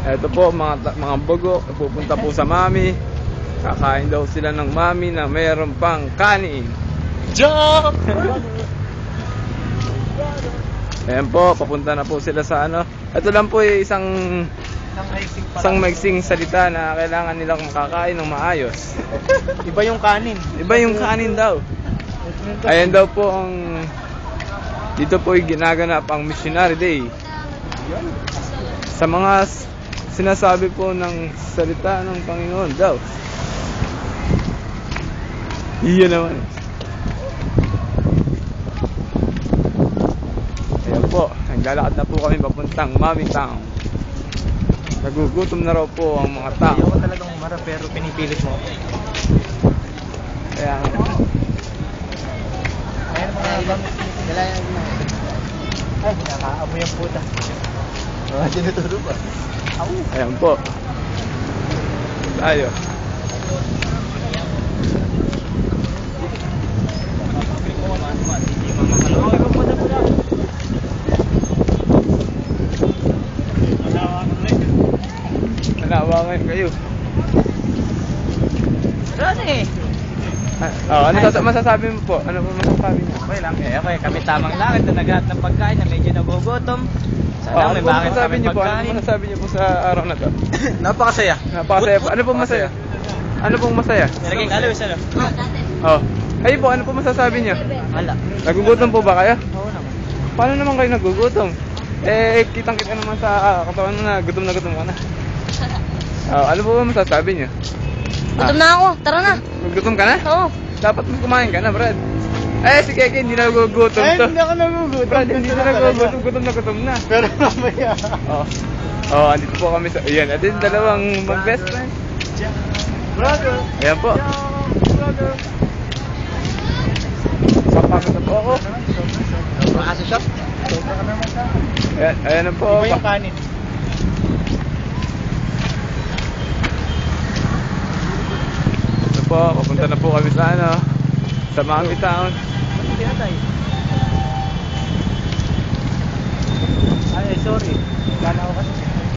Ito po, mga bugo, pupunta po sa mami. Kakain daw sila ng mami na mayroon pang kanin. Jump! Ayan po, papunta na po sila sa ano. Ito lang po yung isang maiksing salita na kailangan nilang makakain ng maayos. Iba yung kanin. Iba yung kanin daw. Ayan daw po ang... Dito po yung ginaganap ang Missionary Day. Sa mga sinasabi po ng salita ng Panginoon daw. Iyon naman. Ayan po, naglalakad na po kami papuntang Mami Town. Nagugutom na raw po ang mga tao. Ayaw ko talagang umarap pero pinipilit mo. Kaya Ayan mga ibang dalayan na. Ay, nakaamoy ang puta. Tinuturo ba? ayan po. Tayo. Nalawangan kayo. Ronnie! Ano masasabi mo po? Ano po masasabi niyo? Okay lang. Okay, kami tamang lakad na naghahat ng pagkain na medyo nagugutom. Sana may bakit masasabi kami niyo po? Ano pagkain. masasabi niyo po sa araw na to? Napakasaya. Napakasaya po. Ano pong masaya? Ano pong masaya? Nalaging alawis ano? Oh. Kayo po, ano po masasabi niyo? Wala. Nagugutom po ba kayo? Oo naman. Paano naman kayo nagugutom? Kitang-kita naman sa katawan mo na gutom ka na. Ano po ba masasabi niyo? Gutom na ako, tara na. Gutom ka na? Oo. Dapat mo kumain ka na, Brad. Si Keke hindi nagugutom to. Hindi ako nagugutom. Brad, hindi na nagugutom, gutom na. Pero mamaya. Andito po kami sa... Ayan, atin dalawang mag-best friend. Brother. Ayan po. Brother. Papagod na po ako. Makasa shop? Sobra ka naman sa akin. Ayan na po. Iba yung kanin. Ito po, papunta na po kami sa ano, sa Mami Town. Hindi atay. Ay, sorry. Gana ako kasi.